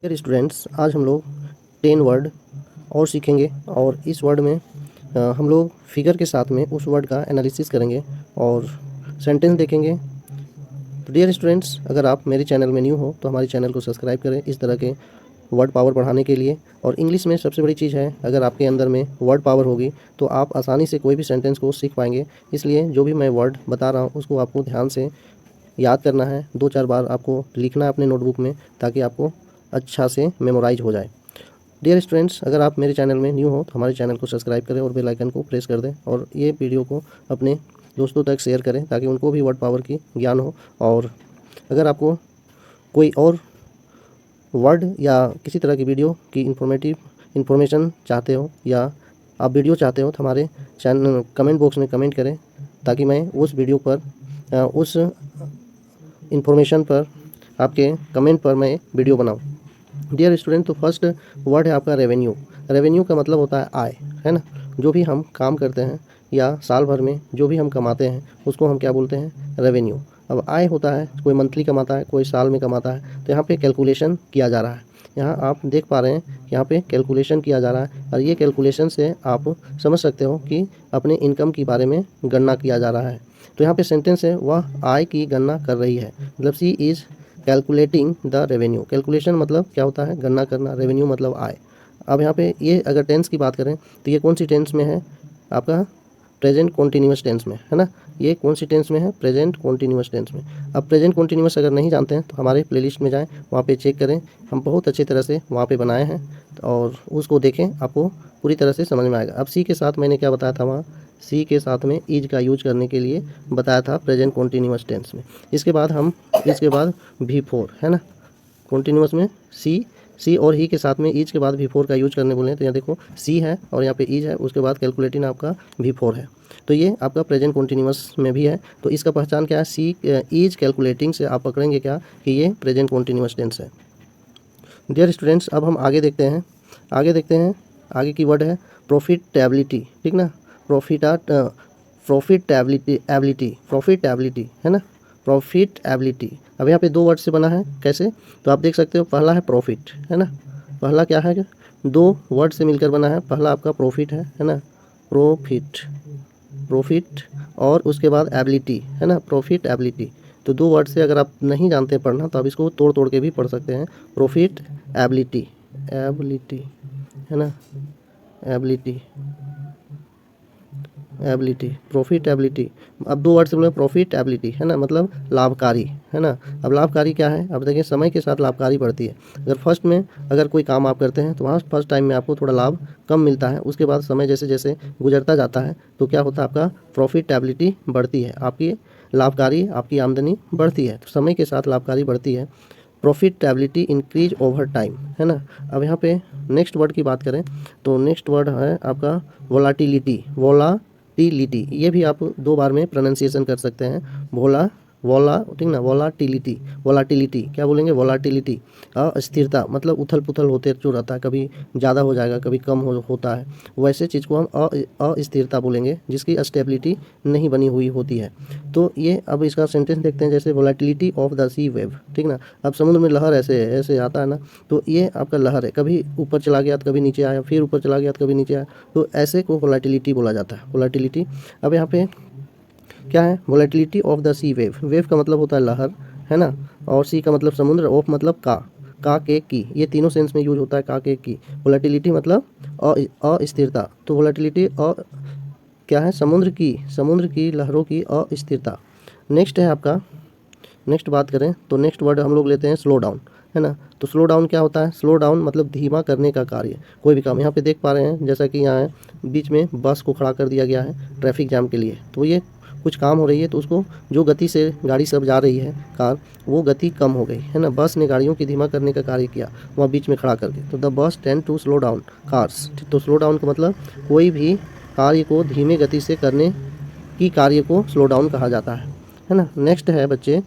Dear students, आज हम लोग 10 वर्ड और सीखेंगे और इस वर्ड में हम लोग फिगर के साथ में उस वर्ड का एनालिसिस करेंगे और सेंटेंस देखेंगे। तो डियर स्टूडेंट्स, अगर आप मेरे चैनल में न्यू हो तो हमारे चैनल को सब्सक्राइब करें इस तरह के वर्ड पावर बढ़ाने के लिए। और इंग्लिश में सबसे बड़ी चीज़ है, अगर आपके अंदर में वर्ड पावर होगी तो आप आसानी से कोई भी सेंटेंस को सीख पाएंगे। इसलिए जो भी मैं वर्ड बता रहा हूँ उसको आपको ध्यान से याद करना है, 2-4 बार आपको लिखना है अपने नोटबुक में, ताकि आपको अच्छा से मेमोराइज हो जाए। डियर स्टूडेंट्स, अगर आप मेरे चैनल में न्यू हो तो हमारे चैनल को सब्सक्राइब करें और बेल आइकन को प्रेस कर दें और ये वीडियो को अपने दोस्तों तक शेयर करें ताकि उनको भी वर्ड पावर की ज्ञान हो। और अगर आपको कोई और वर्ड या किसी तरह की वीडियो की इन्फॉर्मेशन चाहते हो या आप वीडियो चाहते हो तो हमारे चैनल कमेंट बॉक्स में कमेंट करें, ताकि मैं उस वीडियो पर उस इन्फॉर्मेशन पर आपके कमेंट पर मैं वीडियो बनाऊं। डियर स्टूडेंट, तो फर्स्ट वर्ड है आपका रेवेन्यू। रेवेन्यू का मतलब होता है आय, है ना। जो भी हम काम करते हैं या साल भर में जो भी हम कमाते हैं उसको हम क्या बोलते हैं, रेवेन्यू। अब आय होता है, कोई मंथली कमाता है, कोई साल में कमाता है। तो यहाँ पे कैलकुलेशन किया जा रहा है। यहाँ आप देख पा रहे हैं, यहाँ पे कैलकुलेशन किया जा रहा है और ये कैलकुलेशन से आप समझ सकते हो कि अपने इनकम के बारे में गणना किया जा रहा है। तो यहाँ पे सेंटेंस है, वह आय की गणना कर रही है, मतलब she is calculating the revenue. Calculation मतलब क्या होता है, गणना करना, रेवेन्यू मतलब आय। अब यहाँ पे ये अगर टेंस की बात करें तो ये कौन सी टेंस में है, आपका प्रेजेंट कॉन्टिन्यूस टेंस में, है ना। ये कौन सी टेंस में है, प्रेजेंट कॉन्टिन्यूस टेंस में। अब प्रेजेंट कॉन्टिन्यूस अगर नहीं जानते हैं तो हमारे प्लेलिस्ट में जाएं, वहाँ पे चेक करें, हम बहुत अच्छी तरह से वहाँ पे बनाए हैं और उसको देखें, आपको पूरी तरह से समझ में आएगा। अब सी के साथ मैंने क्या बताया था, वहाँ सी के साथ में इज का यूज करने के लिए बताया था प्रेजेंट कॉन्टिन्यूस टेंस में। इसके बाद V4, है ना। कॉन्टिन्यूस में सी और ही के साथ में ईज के बाद V4 का यूज करने बोले, तो यहाँ देखो सी है और यहाँ पे ईज है, उसके बाद कैलकुलेटिंग आपका V4 है। तो ये आपका प्रेजेंट कॉन्टिन्यूस में भी है। तो इसका पहचान क्या है, सी ईज कैलकुलेटिंग से आप पकड़ेंगे क्या कि ये प्रेजेंट कॉन्टिन्यूस टेंस है। डियर स्टूडेंट्स, अब हम आगे देखते हैं। आगे की वर्ड है प्रॉफिटेबिलिटी, ठीक ना। प्रॉफिटेबिलिटी, है ना। प्रॉफिटेबिलिटी। अब यहाँ पे 2 वर्ड से बना है, कैसे, तो आप देख सकते हो। पहला है प्रॉफिट, है ना। पहला क्या है, 2 वर्ड से मिलकर बना है। पहला आपका प्रॉफिट है ना, प्रॉफिट और उसके बाद एबिलिटी, है ना, प्रॉफिट एबिलिटी। तो 2 वर्ड से अगर आप नहीं जानते पढ़ना तो आप इसको तोड़ तोड़ के भी पढ़ सकते हैं। प्रॉफिट एबिलिटी, है ना, एबिलिटी, प्रॉफिट एबिलिटी। अब 2 वर्ड से बोले प्रॉफिट एबिलिटी, है ना, मतलब लाभकारी, है ना। अब लाभकारी क्या है, अब देखिए समय के साथ लाभकारी बढ़ती है। अगर फर्स्ट में अगर कोई काम आप करते हैं तो वहाँ फर्स्ट टाइम में आपको थोड़ा लाभ कम मिलता है, उसके बाद समय जैसे जैसे गुजरता जाता है तो क्या होता है, आपका प्रॉफिटेबिलिटी बढ़ती है, आपकी लाभकारी, आपकी आमदनी बढ़ती है। तो समय के साथ लाभकारी बढ़ती है। प्रॉफिटेबिलिटी इंक्रीज ओवर टाइम, है ना। अब यहाँ पे नेक्स्ट वर्ड की बात करें तो नेक्स्ट वर्ड है आपका वोलाटिलिटी। ये भी आप 2 बार में प्रोनाउंसिएशन कर सकते हैं। ठीक ना, वोलाटिलिटी क्या बोलेंगे, वोलाटिलिटी। अस्थिरता मतलब उथल पुथल होते जो रहता है, कभी ज़्यादा हो जाएगा, कभी कम होता है, वैसे चीज़ को हम अस्थिरता बोलेंगे, जिसकी स्टेबिलिटी नहीं बनी हुई होती है। तो ये अब इसका सेंटेंस देखते हैं, जैसे volatility of the sea wave, ठीक ना। अब समुद्र में लहर ऐसे ऐसे आता है ना, तो ये आपका लहर है, कभी ऊपर चला गया तो कभी नीचे आया, फिर ऊपर चला गया तो कभी नीचे आया, तो ऐसे को वोलाटिलिटी बोला जाता है, वोलाटिलिटी। अब यहाँ पे क्या है, volatility of the sea wave. Wave का मतलब होता है लहर, है ना, और सी का मतलब समुद्र, ऑफ मतलब का के की, ये तीनों सेंस में यूज होता है, का के की। वोलेटिलिटी मतलब अस्थिरता, तो वोलेटिलिटी और क्या है, समुद्र की लहरों की अस्थिरता। नेक्स्ट है आपका, नेक्स्ट बात करें तो नेक्स्ट वर्ड हम लोग लेते हैं स्लो डाउन, है ना। तो स्लो डाउन क्या होता है, स्लो डाउन मतलब धीमा करने का कार्य, कोई भी काम। यहाँ पे देख पा रहे हैं जैसा कि यहाँ बीच में बस को खड़ा कर दिया गया है ट्रैफिक जाम के लिए, तो ये कुछ काम हो रही है तो उसको जो गति से गाड़ी सब जा रही है कार, वो गति कम हो गई, है ना। बस ने गाड़ियों की धीमा करने का कार्य किया वहाँ बीच में खड़ा करके, तो the bus tend to slow down cars. तो स्लो डाउन का मतलब कोई भी कार्य को धीमे गति से करने की कार्य को स्लो डाउन कहा जाता है ना। नेक्स्ट है बच्चे,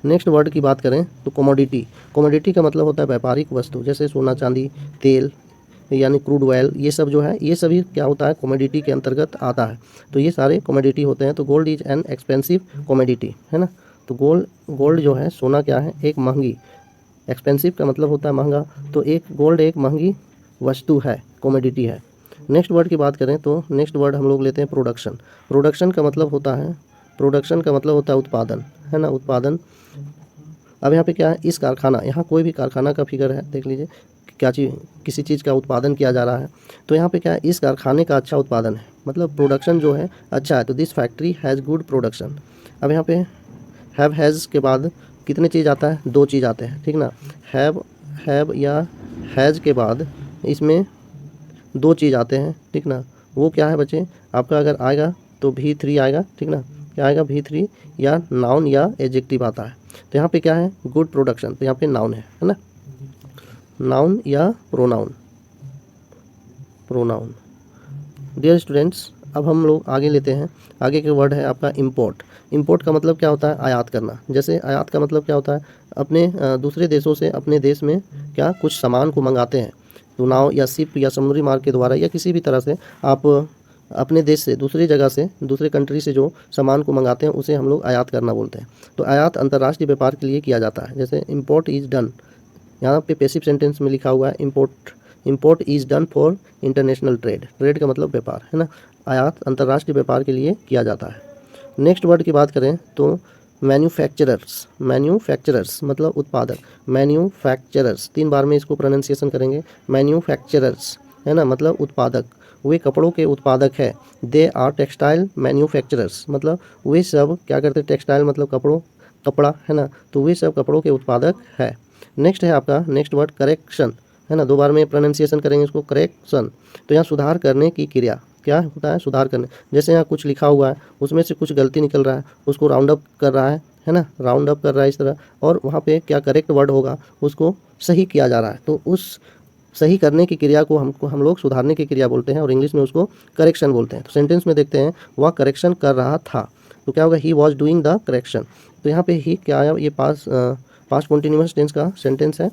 नेक्स्ट वर्ड की बात करें तो कमोडिटी का मतलब होता है व्यापारिक वस्तु, जैसे सोना चांदी, तेल यानी क्रूड ऑयल, ये सब जो है ये सभी क्या होता है, कमोडिटी के अंतर्गत आता है। तो ये सारे कमोडिटी होते हैं। तो gold is an expensive commodity, है ना। तो गोल्ड जो है, सोना क्या है, एक महंगी एक्सपेंसिव का मतलब होता है महंगा, तो एक गोल्ड एक महंगी वस्तु है, कमोडिटी है। नेक्स्ट वर्ड की बात करें तो नेक्स्ट वर्ड हम लोग लेते हैं प्रोडक्शन। प्रोडक्शन का मतलब होता है उत्पादन, है ना, उत्पादन। अब यहाँ पे क्या है, इस कारखाना, यहाँ कोई भी कारखाना का फिगर है, देख लीजिए क्या चीज़, किसी चीज़ का उत्पादन किया जा रहा है, तो यहाँ पे क्या है, इस कारखाने का अच्छा उत्पादन है, मतलब प्रोडक्शन जो है अच्छा है, तो this factory has good production. अब यहाँ पे हैव हैज़ के बाद कितने चीज़ आता है, 2 चीज़ आते हैं, ठीक ना। हैव या हैज़ के बाद इसमें 2 चीज़ आते हैं, ठीक ना। वो क्या है बच्चे, आपका अगर आएगा तो V3 आएगा, ठीक ना, क्या आएगा V3, या नाउन या एडजेक्टिव आता है। तो यहाँ पे क्या है, गुड प्रोडक्शन, तो यहाँ पे नाउन है ना, नाउन या प्रोनाउन। डियर स्टूडेंट्स, अब हम लोग आगे लेते हैं, आगे के वर्ड है आपका इम्पोर्ट। इम्पोर्ट का मतलब क्या होता है, आयात करना। जैसे आयात का मतलब क्या होता है, अपने दूसरे देशों से अपने देश में क्या कुछ सामान को मंगाते हैं, तो नाव या शिप या समुद्री मार्ग के द्वारा या किसी भी तरह से आप अपने देश से दूसरी जगह से, दूसरे कंट्री से जो सामान को मंगाते हैं उसे हम लोग आयात करना बोलते हैं। तो आयात अंतर्राष्ट्रीय व्यापार के लिए किया जाता है। जैसे इम्पोर्ट इज़ डन, यहाँ पे पैसिव सेंटेंस में लिखा हुआ है import is done for international trade. Trade का मतलब व्यापार, है ना, आयात अंतर्राष्ट्रीय व्यापार के लिए किया जाता है। नेक्स्ट वर्ड की बात करें तो मैन्युफैक्चरर्स मतलब उत्पादक। मैन्युफैक्चरर्स 3 बार में इसको प्रोनाउंसिएशन करेंगे, मैन्युफैक्चरर्स, है ना, मतलब उत्पादक। वे कपड़ों के उत्पादक है, दे आर टेक्सटाइल मैन्युफैक्चरर्स, मतलब वे सब क्या करते हैं, टेक्सटाइल मतलब कपड़ा, है ना, तो वे सब कपड़ों के उत्पादक है। नेक्स्ट है आपका नेक्स्ट वर्ड करेक्शन, है ना, 2 बार में प्रोनाउंसिएशन करेंगे इसको, करेक्शन। तो यहाँ सुधार करने की क्रिया, क्या होता है, सुधार करने। जैसे यहाँ कुछ लिखा हुआ है, उसमें से कुछ गलती निकल रहा है, उसको राउंड अप कर रहा है ना, राउंड अप कर रहा है इस तरह, और वहाँ पे क्या करेक्ट वर्ड होगा उसको सही किया जा रहा है, तो उस सही करने की क्रिया को हम लोग सुधारने की क्रिया बोलते हैं, और इंग्लिश में उसको करेक्शन बोलते हैं। तो सेंटेंस में देखते हैं, वह करेक्शन कर रहा था, तो क्या होगा, he was doing the correction. तो यहाँ पे ही क्या आया, ये पास्ट कॉन्टिन्यूअस टेंस का सेंटेंस है।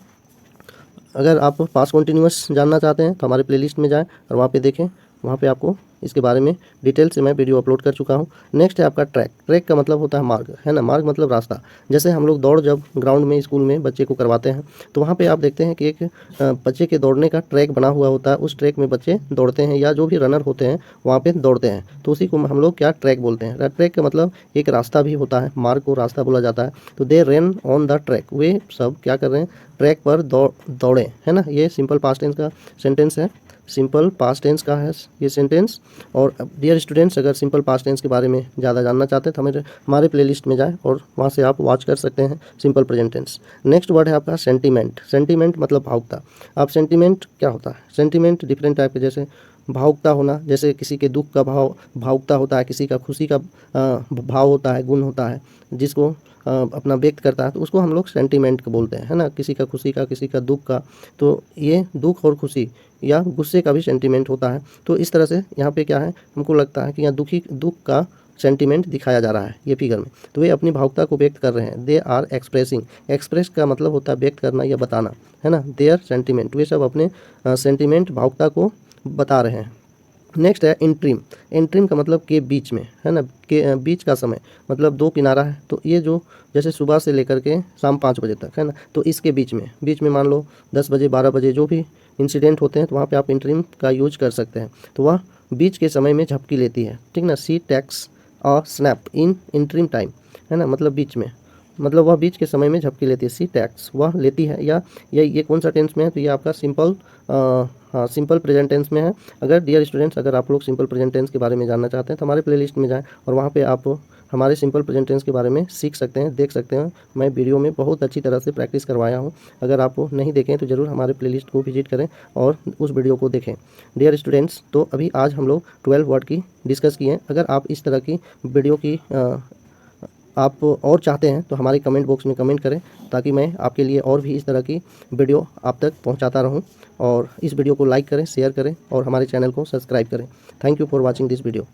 अगर आप पास्ट कॉन्टिन्यूअस जानना चाहते हैं तो हमारे प्लेलिस्ट में जाएं और वहाँ पे देखें, वहाँ पे आपको इसके बारे में डिटेल से मैं वीडियो अपलोड कर चुका हूँ। नेक्स्ट है आपका ट्रैक। ट्रैक का मतलब होता है मार्ग, है ना, मार्ग मतलब रास्ता। जैसे हम लोग दौड़ जब ग्राउंड में स्कूल में बच्चे को करवाते हैं, तो वहाँ पे आप देखते हैं कि एक बच्चे के दौड़ने का ट्रैक बना हुआ होता है, उस ट्रैक में बच्चे दौड़ते हैं, या जो भी रनर होते हैं वहाँ पे दौड़ते हैं, तो उसी को हम लोग क्या ट्रैक बोलते हैं। ट्रैक का मतलब एक रास्ता भी होता है, मार्ग को रास्ता बोला जाता है। तो they run on the track, वे सब क्या कर रहे हैं, ट्रैक पर दौड़े, है ना। ये सिंपल पास्ट टेंस का सेंटेंस है, सिंपल पास्ट टेंस का है ये सेंटेंस। और डियर स्टूडेंट्स, अगर सिंपल पास्ट टेंस के बारे में ज़्यादा जानना चाहते हैं तो हमारे प्लेलिस्ट में जाएं और वहाँ से आप वॉच कर सकते हैं simple present tense. Next word है आपका सेंटीमेंट। सेंटीमेंट मतलब भावुकता। अब सेंटीमेंट क्या होता है, सेंटीमेंट डिफरेंट टाइप के, जैसे भावुकता होना, जैसे किसी के दुख का भावुकता होता है, किसी का खुशी का भाव होता है, गुण होता है, जिसको अपना व्यक्त करता है, तो उसको हम लोग सेंटीमेंट बोलते हैं, है ना, किसी का खुशी का, किसी का दुख का। तो ये दुख और खुशी या गुस्से का भी सेंटीमेंट होता है। तो इस तरह से यहाँ पे क्या है, हमको लगता है कि यहाँ दुख का सेंटीमेंट दिखाया जा रहा है ये फिगर में, तो वे अपनी भावुकता को व्यक्त कर रहे हैं। दे आर एक्सप्रेसिंग, एक्सप्रेस का मतलब होता है व्यक्त करना या बताना, है ना, देयर सेंटीमेंट, वे सब अपने सेंटीमेंट भावुकता को बता रहे हैं। नेक्स्ट है इंट्रीम। इंट्रीम का मतलब के बीच में, है ना, के बीच का समय, मतलब 2 किनारा है, तो ये जो जैसे सुबह से लेकर के शाम 5 बजे तक, है ना, तो इसके बीच में मान लो 10 बजे 12 बजे जो भी इंसिडेंट होते हैं, तो वहाँ पे आप इंट्रीम का यूज कर सकते हैं। तो वह बीच के समय में झपकी लेती है, ठीक ना। She takes a snap in interim time, है ना, मतलब बीच में, मतलब वह बीच के समय में झपकी लेती है। सी टैक्स वह लेती है, या ये कौन सा टेंस में है, तो ये आपका सिंपल प्रेजेंट टेंस में है। अगर डियर स्टूडेंट्स, अगर आप लोग सिंपल प्रेजेंट टेंस के बारे में जानना चाहते हैं तो हमारे प्लेलिस्ट में जाएं और वहाँ पे आप हमारे सिंपल प्रेजेंट टेंस के बारे में सीख सकते हैं, देख सकते हैं। मैं वीडियो में बहुत अच्छी तरह से प्रैक्टिस करवाया हूँ। अगर आप नहीं देखें तो ज़रूर हमारे प्लेलिस्ट को विजिट करें और उस वीडियो को देखें। डियर स्टूडेंट्स, तो अभी आज हम लोग 12 वर्ड की डिस्कस किए हैं। अगर आप इस तरह की वीडियो की आप और चाहते हैं तो हमारे कमेंट बॉक्स में कमेंट करें, ताकि मैं आपके लिए और भी इस तरह की वीडियो आप तक पहुंचाता रहूं। और इस वीडियो को लाइक करें, शेयर करें और हमारे चैनल को सब्सक्राइब करें। Thank you for watching this video.